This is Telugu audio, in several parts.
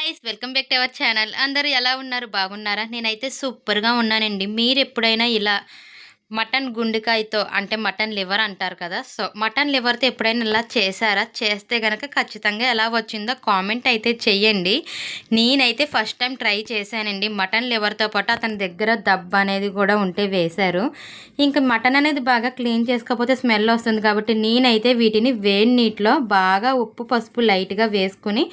Guys welcome back to our channel. అందరూ ఎలా ఉన్నారు? బాగున్నారా? నేనైతే సూపర్గా ఉన్నానండి. మీరు ఎప్పుడైనా ఇలా మటన్ గుండెకాయతో అంటే మటన్ లివర్ అంటారు కదా, సో మటన్ లివర్తో ఎప్పుడైనా ఇలా చేశారా? చేస్తే కనుక ఖచ్చితంగా ఎలా వచ్చిందో కామెంట్ అయితే చెయ్యండి. నేనైతే ఫస్ట్ టైం ట్రై చేశానండి. మటన్ లివర్తో పాటు అతని దగ్గర దబ్బ అనేది కూడా ఉంటే వేశారు. ఇంకా మటన్ అనేది బాగా క్లీన్ చేసుకోకపోతే స్మెల్ వస్తుంది కాబట్టి నేనైతే వీటిని వేడి నీటిలో బాగా ఉప్పు పసుపు లైట్గా వేసుకుని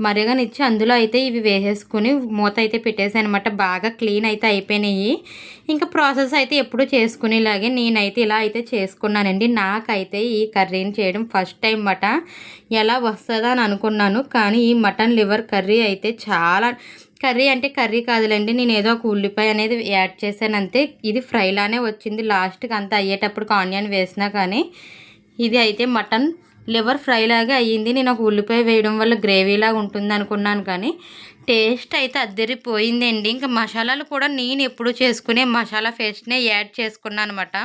మరగనిచ్చి అందులో అయితే ఇవి వేసేసుకుని మూత అయితే పెట్టేసాను అనమాట. బాగా క్లీన్ అయితే అయిపోయినాయి. ఇంకా ప్రాసెస్ అయితే ఎప్పుడు చేసుకునేలాగే నేనైతే ఇలా అయితే చేసుకున్నానండి. నాకైతే ఈ కర్రీని చేయడం ఫస్ట్ టైం మాట. ఎలా వస్తుందా అని అనుకున్నాను, కానీ ఈ మటన్ లివర్ కర్రీ అయితే చాలా కర్రీ అంటే కర్రీ కాదులేండి, నేను ఏదో ఒక ఉల్లిపాయ అనేది యాడ్ చేశాను అంతే. ఇది ఫ్రైలానే వచ్చింది. లాస్ట్కి అంతా అయ్యేటప్పుడు ఆనియన్ వేసినా కానీ ఇది అయితే మటన్ లివర్ ఫ్రై లాగా అయ్యింది. నేను ఒక ఉల్లిపాయ వేయడం వల్ల గ్రేవీలాగా ఉంటుంది అనుకున్నాను, కానీ టేస్ట్ అయితే అద్దరిపోయిందండి. ఇంకా మసాలాలు కూడా నేను ఎప్పుడు చేసుకునే మసాలా పేస్ట్నే యాడ్ చేసుకున్నాను అనమాట.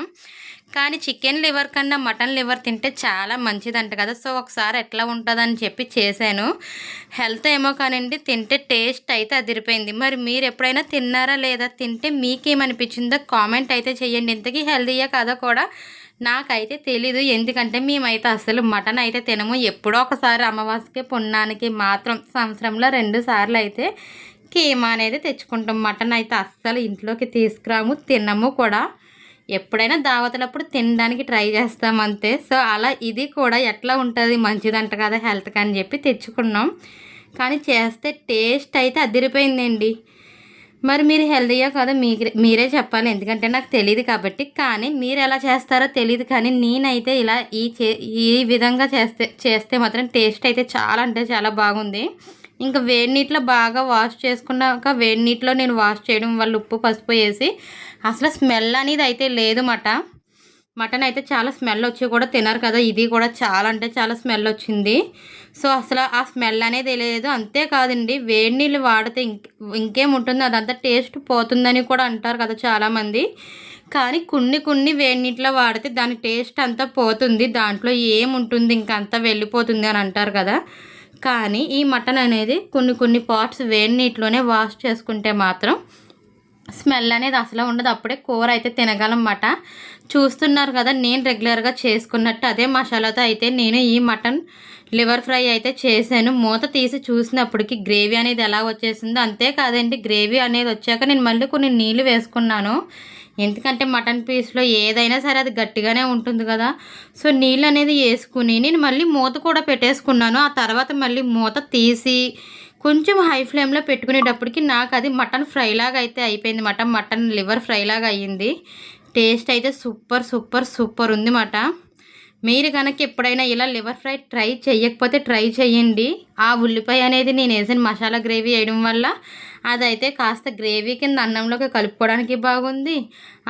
కానీ చికెన్ లివర్ కన్నా మటన్ లివర్ తింటే చాలా మంచిదంట కదా, సో ఒకసారి ఎట్లా ఉంటుందని చెప్పి చేశాను. హెల్త్ ఏమో కానివ్వండి, తింటే టేస్ట్ అయితే అదిరిపోయింది. మరి మీరు ఎప్పుడైనా తిన్నారా లేదా? తింటే మీకేమనిపించిందో కామెంట్ అయితే చెయ్యండి. ఇంతకీ హెల్తీయా కదా కూడా నాకైతే తెలీదు, ఎందుకంటే మేమైతే అసలు మటన్ అయితే తినము. ఎప్పుడో ఒకసారి అమావాస్యకి పున్నానికి మాత్రం సంవత్సరంలో 2 సార్లు అయితే కీమా అనేది తెచ్చుకుంటాం. మటన్ అయితే అస్సలు ఇంట్లోకి తీసుకురాము, తినము కూడా. ఎప్పుడైనా దావతలప్పుడు తినడానికి ట్రై చేస్తాం అంతే. సో అలా ఇది కూడా ఎట్లా ఉంటుంది, మంచిదంట కదా హెల్త్కి అని చెప్పి తెచ్చుకున్నాం. కానీ చేస్తే టేస్ట్ అయితే అదిరిపోయిందండి. మరి మీరు హెల్తీయా కదా మీరే చెప్పాలి, ఎందుకంటే నాకు తెలియదు కాబట్టి. కానీ మీరు ఎలా చేస్తారో తెలియదు, కానీ నేనైతే ఇలా ఈ విధంగా చేస్తే మాత్రం టేస్ట్ అయితే చాలా అంటే చాలా బాగుంది. ఇంకా వేడి నీటిలో బాగా వాష్ చేసుకున్నాక వేడి నీటిలో నేను వాష్ చేయడం వల్ల ఉప్పు పసుపు వేసి అసలు స్మెల్ అనేది అయితే లేదు మటన్ అయితే చాలా స్మెల్ వచ్చి కూడా తినరు కదా, ఇది కూడా చాలా అంటే చాలా స్మెల్ వచ్చింది. సో అసలు ఆ స్మెల్ అనేది లేదు. అంతేకాదండి, వేడి నీళ్ళు వాడితే ఇంకేముంటుంది, అదంతా టేస్ట్ పోతుందని కూడా అంటారు కదా చాలామంది. కానీ కొన్ని వేడి నీటిలో వాడితే దాని టేస్ట్ అంతా పోతుంది, దాంట్లో ఏముంటుంది ఇంకంతా వెళ్ళిపోతుంది అని అంటారు కదా. కానీ ఈ మటన్ అనేది కొన్ని పార్ట్స్ వేడి నీటిలోనే వాష్ చేసుకుంటే మాత్రం స్మెల్ అనేది అసలు ఉండదు. అప్పుడే కూర అయితే తినగలమాట. చూస్తున్నారు కదా, నేను రెగ్యులర్గా చేసుకున్నట్టు అదే మసాలాతో అయితే నేను ఈ మటన్ లివర్ ఫ్రై అయితే చేశాను. మూత తీసి చూసినప్పటికి గ్రేవీ అనేది ఎలా వచ్చేసిందో. అంతేకాదండి, గ్రేవీ అనేది వచ్చాక నేను మళ్ళీ కొన్ని నీళ్ళు వేసుకున్నాను, ఎందుకంటే మటన్ పీస్లో ఏదైనా సరే అది గట్టిగానే ఉంటుంది కదా. సో నీళ్ళు అనేది వేసుకుని నేను మళ్ళీ మూత కూడా పెట్టేసుకున్నాను. ఆ తర్వాత మళ్ళీ మూత తీసి కొంచెం హై ఫ్లేమ్లో పెట్టుకునేటప్పటికి నాకు అది మటన్ ఫ్రైలాగా అయితే అయిపోయింది మటన్ లివర్ ఫ్రైలాగా అయ్యింది. టేస్ట్ అయితే సూపర్ ఉంది మాట. మీరు కనుక ఎప్పుడైనా ఇలా లివర్ ఫ్రై ట్రై చేయకపోతే ట్రై చేయండి. ఆ ఉల్లిపాయ అనేది నేను వేసిన మసాలా గ్రేవీ వేయడం వల్ల అదైతే కాస్త గ్రేవీ కింద అన్నంలోకి కలుపుకోవడానికి బాగుంది.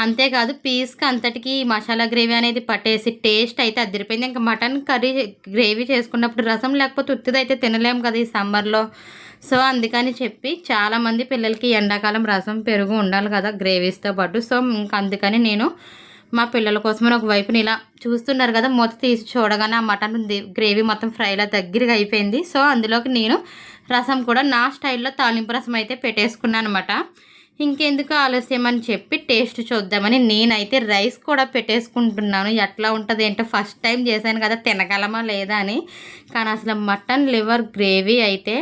అంతేకాదు పీస్కి అంతటికి మసాలా గ్రేవీ అనేది పట్టేసి టేస్ట్ అయితే అదిరిపోయింది. ఇంకా మటన్ కర్రీ గ్రేవీ చేసుకున్నప్పుడు రసం లేకపోతే ఉత్తిదైతే తినలేము కదా ఈ సమ్మర్లో. సో అందుకని చెప్పి చాలామంది పిల్లలకి ఎండాకాలం రసం పెరుగు ఉండాలి కదా గ్రేవీస్తో పాటు. సో ఇంకా అందుకని నేను మా పిల్లల కోసమని ఒకవైపుని ఇలా చూస్తున్నారు కదా, మూత తీసి చూడగానే ఆ మటన్ గ్రేవీ మొత్తం ఫ్రైలా దగ్గరగా అయిపోయింది. సో అందులోకి నేను రసం కూడా నా స్టైల్లో తాలింపు రసం అయితే పెట్టేసుకున్నాను అనమాట. ఇంకెందుకు ఆలస్యం అని చెప్పి టేస్ట్ చూద్దామని నేనైతే రైస్ కూడా పెట్టేసుకుంటున్నాను. ఎట్లా ఉంటుంది ఏంటో ఫస్ట్ టైం చేశాను కదా, తినగలమా లేదా అని. కానీ అసలు మటన్ లివర్ గ్రేవీ అయితే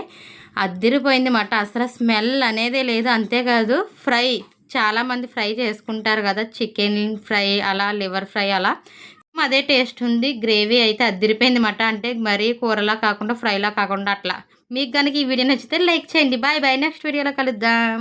అద్దిరిపోయింది మాట. అసలు స్మెల్ అనేదే లేదు. అంతేకాదు ఫ్రై చాలామంది ఫ్రై చేసుకుంటారు కదా, చికెన్ ఫ్రై అలా లివర్ ఫ్రై అలా అదే టేస్ట్ ఉంది. గ్రేవీ అయితే అద్దిరిపోయింది మాట. అంటే మరీ కూరలా కాకుండా ఫ్రైలా కాకుండా అట్లా. మీకు కనుక ఈ వీడియో నచ్చితే లైక్ చేయండి. బాయ్ నెక్స్ట్ వీడియోలో కలుద్దాం.